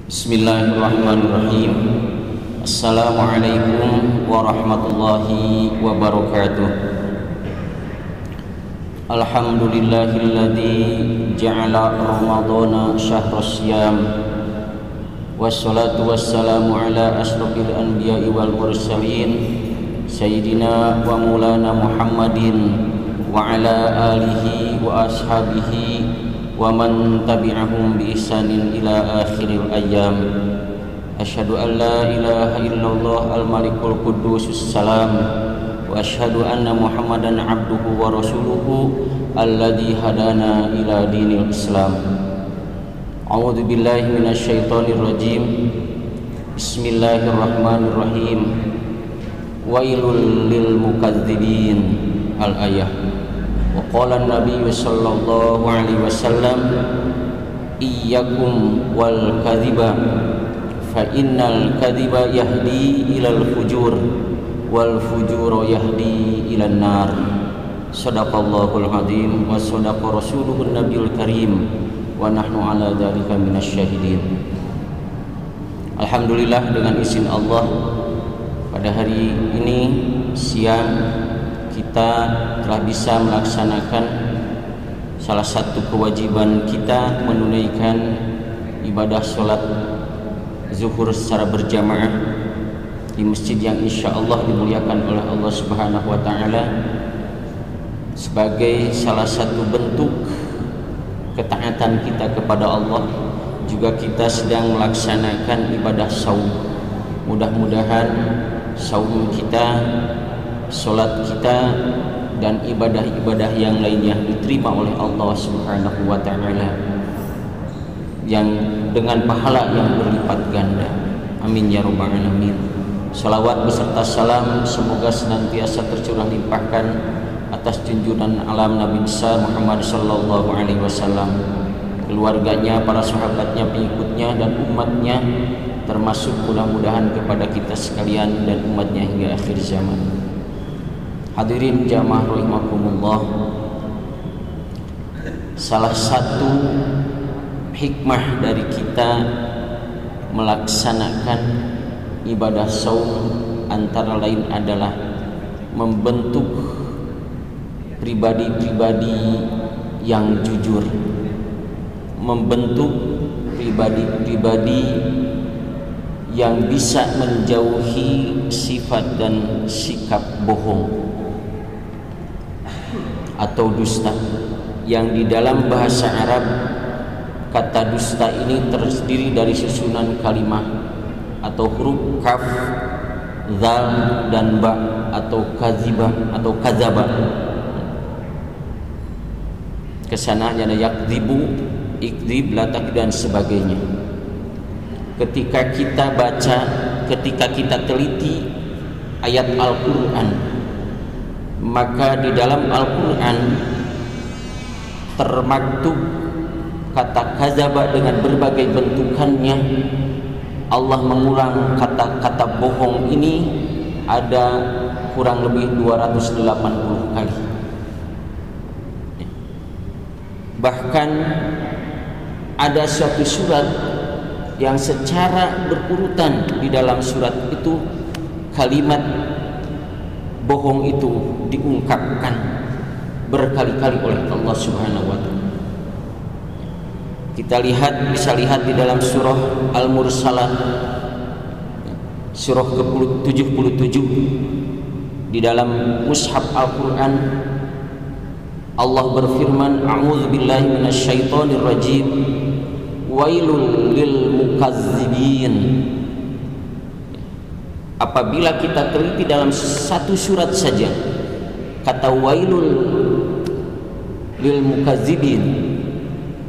Bismillahirrahmanirrahim. Assalamualaikum warahmatullahi wabarakatuh. Alhamdulillahilladzi ja'ala Ramadhana syahras siyam. Wassalatu wassalamu ala asyrafil anbiya'i wal mursalin Sayyidina wa maulana Muhammadin wa ala alihi wa ashabihi wa man tabi'ahum bi ihsanin ila akhiril ayyam. Asyhadu an la ilaha illallah al-malikul qudusus salam wa asyhadu anna Muhammadan abduhu wa rasuluhu alladzi hadana ila dinil Islam. A'udzu billahi minasyaitonir rajim. Bismillahirrahmanirrahim. Wailul lil mukadzibin. Al-ayah. Wa qala an-nabiy sallallahu alaihi wasallam iyyakum wal kadhiba fa innal kadhiba yahdi ilal fujur wal fujura yahdi ilan nar. Shadaqallahul azim wa shadaqa rasuluhun nabiyul karim wa nahnu ala dzalika minasyahidin. Alhamdulillah, dengan izin Allah pada hari ini siang kita telah bisa melaksanakan salah satu kewajiban kita, menunaikan ibadah sholat zuhur secara berjamaah di masjid yang insya Allah dimuliakan oleh Allah Subhanahu wa Ta'ala sebagai salah satu bentuk ketaatan kita kepada Allah. Juga kita sedang melaksanakan ibadah saum. Mudah-mudahan saum kita, sholat kita, dan ibadah-ibadah yang lainnya diterima oleh Allah Subhanahu wa Ta'ala yang dengan pahala yang berlipat ganda. Amin ya rabbal alamin. Salawat beserta salam semoga senantiasa tercurah limpahkan atas junjungan alam Nabi besar Muhammad sallallahu alaihi wasallam, keluarganya, para sahabatnya, pengikutnya, dan umatnya, termasuk mudah-mudahan kepada kita sekalian dan umatnya hingga akhir zaman. Hadirin jamaah rahimakumullah, salah satu hikmah dari kita melaksanakan ibadah saum antara lain adalah membentuk pribadi-pribadi yang jujur, membentuk pribadi-pribadi yang bisa menjauhi sifat dan sikap bohong atau dusta, yang di dalam bahasa Arab kata dusta ini terdiri dari susunan kalimat atau huruf kaf, zal, dan ba, atau kadzibah atau kadzaba. Kesana ada yakdzibu, ikdzib, latak, dan sebagainya. Ketika kita baca, ketika kita teliti ayat Al-Quran, maka di dalam Al-Quran termaktub kata kadzaba dengan berbagai bentukannya. Allah mengulang kata-kata bohong ini ada kurang lebih 280 kali. Bahkan ada suatu surat yang secara berurutan di dalam surat itu kalimat bohong itu diungkapkan berkali-kali oleh Allah Subhanahu wa Ta'ala. Kita bisa lihat di dalam surah Al-Mursalat, surah ke-77 di dalam mushaf Al-Quran. Allah berfirman, a'udzu billahi minasyaitonir rajim, wailul lil mukadzibin. Apabila kita teliti dalam satu surat saja kata wailul lil mukadzibin,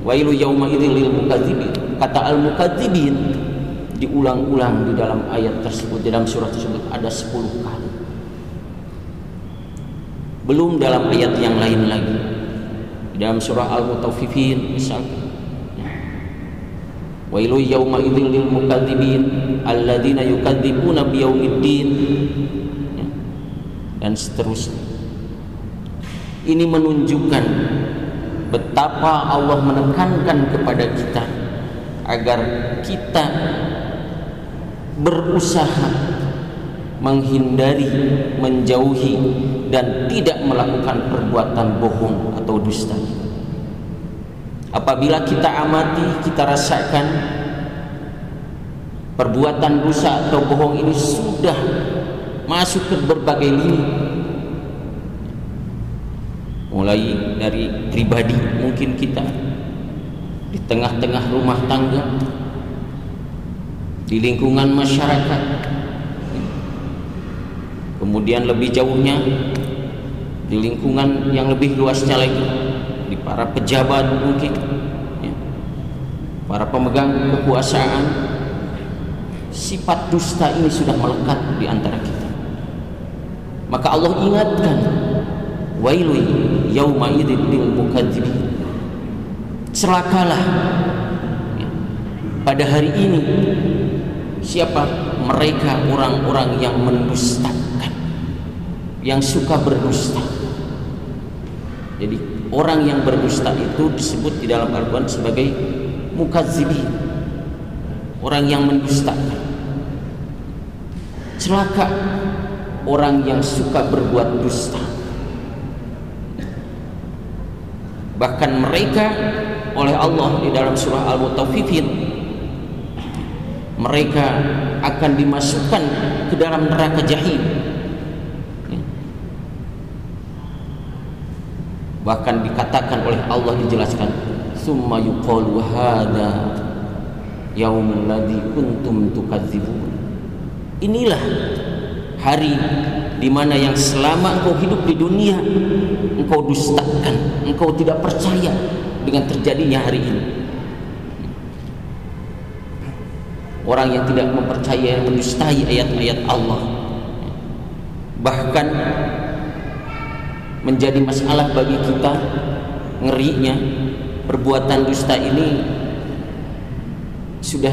wailu yauma idzil lil mukadzibin, kata al mukadzibin diulang-ulang di dalam ayat tersebut, di dalam surat tersebut ada 10 kali. Belum dalam ayat yang lain lagi, di dalam surah Al-Mutaffifin misalkan, wailu yauma idzil lil mukadzibin alladzina yukadzibuna biyaumiddin, dan seterusnya. Ini menunjukkan betapa Allah menekankan kepada kita agar kita berusaha menghindari, menjauhi dan tidak melakukan perbuatan bohong atau dusta. Apabila kita amati, kita rasakan perbuatan dosa atau bohong ini sudah masuk ke berbagai lini, mulai dari pribadi, mungkin kita di tengah-tengah rumah tangga, di lingkungan masyarakat, kemudian lebih jauhnya di lingkungan yang lebih luasnya lagi, di para pejabat mungkin, ya, para pemegang kekuasaan. Sifat dusta ini sudah melekat di antara kita. Maka Allah ingatkan, wailun yauma idzin lil mukadzibin. Celakalah ya, pada hari ini siapa? Mereka orang-orang yang mendustakan, yang suka berdusta. Jadi orang yang berdusta itu disebut di dalam Al-Quran sebagai mukadzibin, orang yang mendustakan. Celaka orang yang suka berbuat dusta. Bahkan mereka oleh Allah di dalam surah Al-Mutaffifin, mereka akan dimasukkan ke dalam neraka jahim. Bahkan dikatakan oleh Allah, dijelaskan, summa yuqalu hadza yaumul ladzi kuntum tukadzibun. Inilah hari di mana yang selama engkau hidup di dunia engkau dustakan, engkau tidak percaya dengan terjadinya hari ini. Orang yang tidak mempercayai, mendustai ayat-ayat Allah, bahkan menjadi masalah bagi kita. Ngerinya perbuatan dusta ini sudah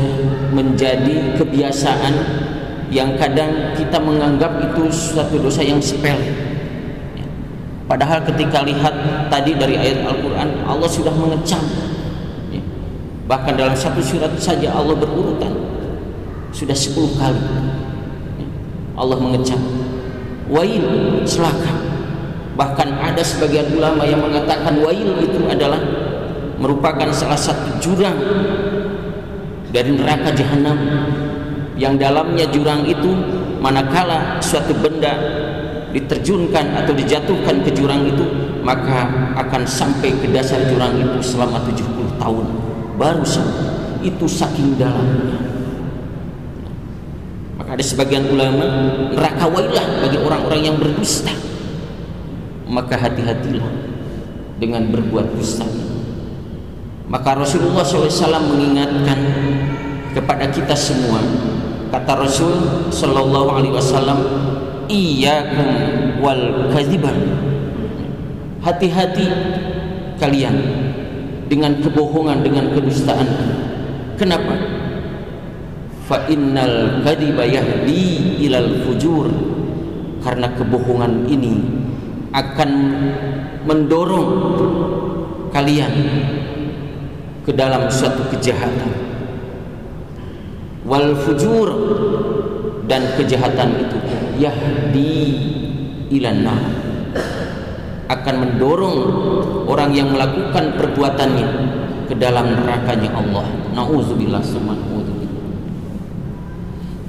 menjadi kebiasaan yang kadang kita menganggap itu suatu dosa yang sepele. Padahal ketika lihat tadi dari ayat Al-Quran, Allah sudah mengecam. Bahkan dalam satu surat saja Allah berurutan sudah 10 kali Allah mengecam, wail, celaka. Bahkan ada sebagian ulama yang mengatakan wail itu adalah merupakan salah satu jurang dari neraka jahanam, yang dalamnya jurang itu manakala suatu benda diterjunkan atau dijatuhkan ke jurang itu, maka akan sampai ke dasar jurang itu selama 70 tahun baru sampai. Itu saking dalamnya. Maka ada sebagian ulama, neraka wailah bagi orang-orang yang berdusta. Maka hati-hatilah dengan berbuat dusta. Maka Rasulullah SAW mengingatkan kepada kita semua. Kata Rasul sallallahu alaihi wasallam, iyyakum wal kadziban. Hati-hati kalian dengan kebohongan, dengan kedustaan. Kenapa? Fa innal kadziba yahdi ilal fujur. Karena kebohongan ini akan mendorong kalian ke dalam suatu kejahatan. Wal fujur, dan kejahatan itu yahdi ilan nar, akan mendorong orang yang melakukan perbuatannya ke dalam nerakanya Allah. Nauzubillah summa nauzubillah.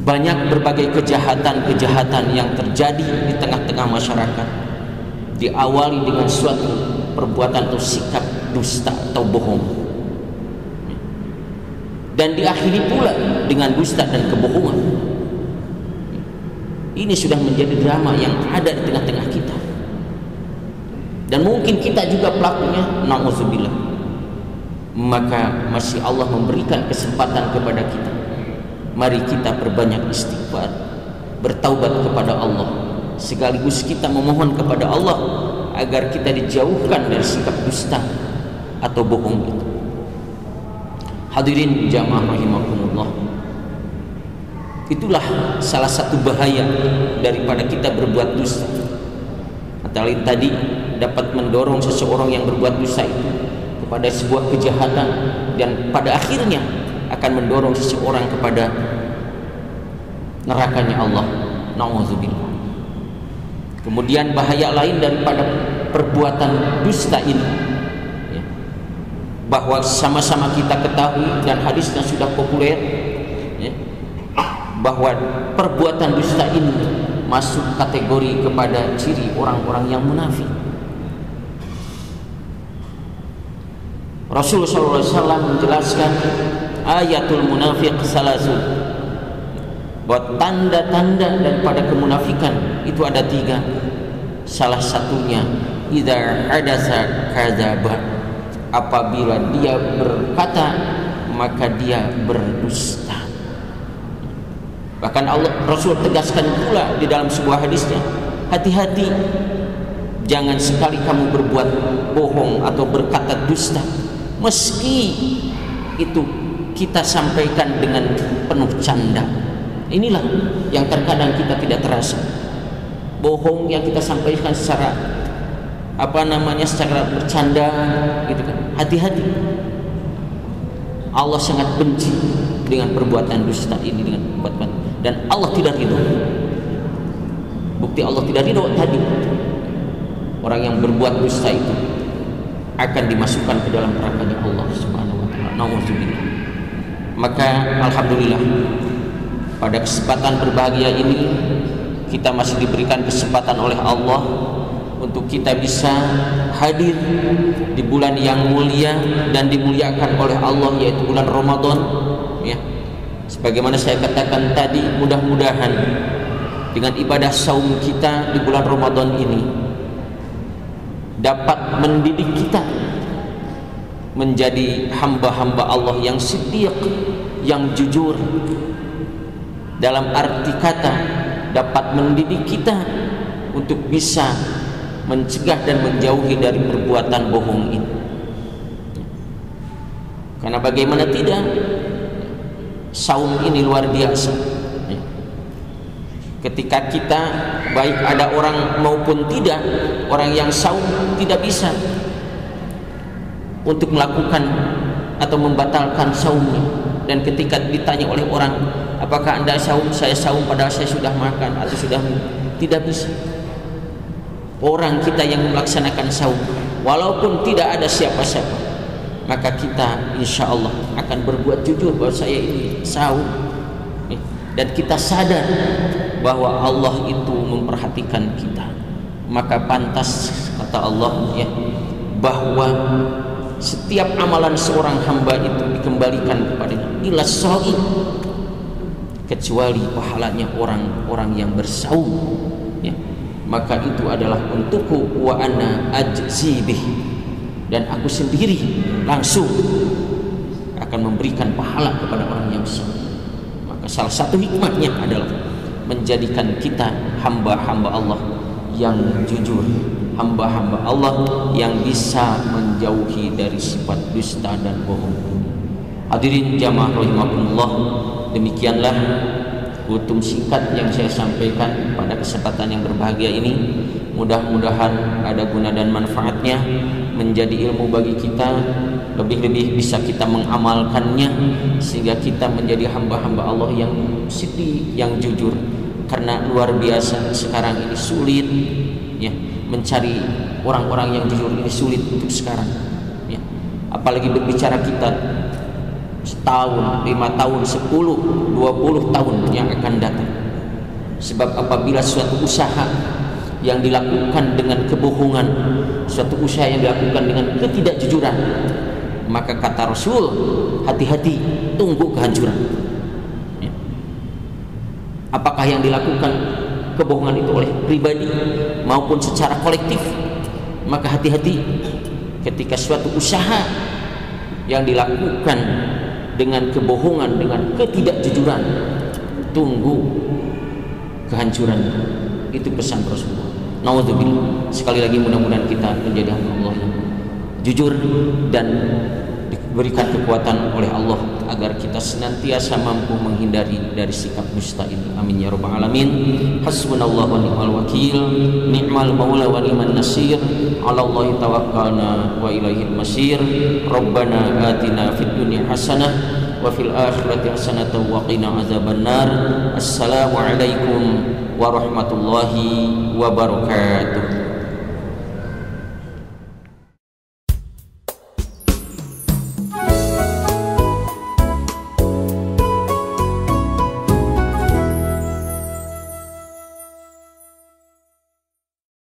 Banyak berbagai kejahatan-kejahatan yang terjadi di tengah-tengah masyarakat diawali dengan suatu perbuatan atau sikap dusta atau bohong, dan diakhiri pula dengan dusta dan kebohongan. Ini sudah menjadi drama yang ada di tengah-tengah kita, dan mungkin kita juga pelakunya, na'udzubillah. Maka masih Allah memberikan kesempatan kepada kita. Mari kita perbanyak istighfar, bertaubat kepada Allah, sekaligus kita memohon kepada Allah agar kita dijauhkan dari sikap dusta atau bohong itu. Hadirin jamaah rahimakumullah, itulah salah satu bahaya daripada kita berbuat dusta. Antara lain tadi dapat mendorong seseorang yang berbuat dosa itu kepada sebuah kejahatan, dan pada akhirnya akan mendorong seseorang kepada nerakanya Allah. Nauzubillah. Kemudian bahaya lain daripada perbuatan dusta ini, ya, bahwa sama-sama kita ketahui dan hadisnya sudah populer, ya, bahwa perbuatan dusta ini masuk kategori kepada ciri orang-orang yang munafik. Rasulullah SAW menjelaskan ayatul munafiq salasun, bahwa tanda-tanda daripada kemunafikan itu ada 3. Salah satunya idza hadasa kadzaba, apabila dia berkata maka dia berdusta. Bahkan Rasul tegaskan pula di dalam sebuah hadisnya, hati-hati, jangan sekali kamu berbuat bohong atau berkata dusta, meski itu kita sampaikan dengan penuh canda. Inilah yang terkadang kita tidak terasa. Bohong yang kita sampaikan secara secara bercanda gitu kan. Hati-hati. Allah sangat benci dengan perbuatan dusta ini, dengan perbuatan, dan Allah tidak ridho. Bukti Allah tidak ridho tadi, orang yang berbuat dusta itu akan dimasukkan ke dalam nerakanya Allah Subhanahu wa taala. Nauzubillah. Maka alhamdulillah, pada kesempatan berbahagia ini kita masih diberikan kesempatan oleh Allah untuk kita bisa hadir di bulan yang mulia dan dimuliakan oleh Allah, yaitu bulan Ramadan, ya. Sebagaimana saya katakan tadi, mudah-mudahan dengan ibadah saum kita di bulan Ramadan ini dapat mendidik kita menjadi hamba-hamba Allah yang siddiq, yang jujur. Dalam arti kata, dapat mendidik kita untuk bisa mencegah dan menjauhi dari perbuatan bohong ini. Karena bagaimana tidak, saum ini luar biasa. Ketika kita, baik ada orang maupun tidak, orang yang saum tidak bisa untuk melakukan atau membatalkan saumnya. Dan ketika ditanya oleh orang, apakah anda saum? Saya saum padahal saya sudah makan atau sudah minum. Tidak bisa. Orang kita yang melaksanakan saum, walaupun tidak ada siapa-siapa, maka kita insya Allah akan berbuat jujur bahwa saya ini saum. Dan kita sadar bahwa Allah itu memperhatikan kita. Maka pantas, kata Allah, ya, bahwa setiap amalan seorang hamba itu dikembalikan kepadanya, ila shaim, kecuali pahalanya orang-orang yang bersaum, ya. Maka itu adalah untukku, wa ana ajzi bih, dan aku sendiri langsung akan memberikan pahala kepada orang yang saum. Maka salah satu hikmahnya adalah menjadikan kita hamba-hamba Allah yang jujur, hamba-hamba Allah yang bisa menjauhi dari sifat dusta dan bohong. Hadirin jamaah rahimakumullah, demikianlah utuh singkat yang saya sampaikan pada kesempatan yang berbahagia ini. Mudah-mudahan ada guna dan manfaatnya, menjadi ilmu bagi kita, lebih-lebih bisa kita mengamalkannya sehingga kita menjadi hamba-hamba Allah yang siddiq, yang jujur. Karena luar biasa sekarang ini sulit, ya, mencari orang-orang yang jujur ini sulit untuk sekarang, ya. Apalagi berbicara kita setahun, 5 tahun, 10, 20 tahun yang akan datang. Sebab apabila suatu usaha yang dilakukan dengan kebohongan, suatu usaha yang dilakukan dengan ketidakjujuran, maka kata Rasul, hati-hati, tunggu kehancuran, ya. Apakah yang dilakukan kebohongan itu oleh pribadi maupun secara kolektif, maka hati-hati ketika suatu usaha yang dilakukan dengan kebohongan, dengan ketidakjujuran, tunggu kehancuran. Itu pesan Rasulullah. Nauzubillah. Sekali lagi mudah-mudahan kita menjadi hamba Allah yang jujur dan diberikan kekuatan oleh Allah agar kita senantiasa mampu menghindari dari sikap dusta ini. Amin ya rabbal alamin. Hasbunallahu wa ni'mal wakil, ni'mal maula wa ni'man nasir. 'Ala Allahi tawakkalna wa ilaihil masir. Rabbana atina fid dunya hasanah wa fil akhirati hasanatan wa qina azabannar. Assalamualaikum warahmatullahi wabarakatuh.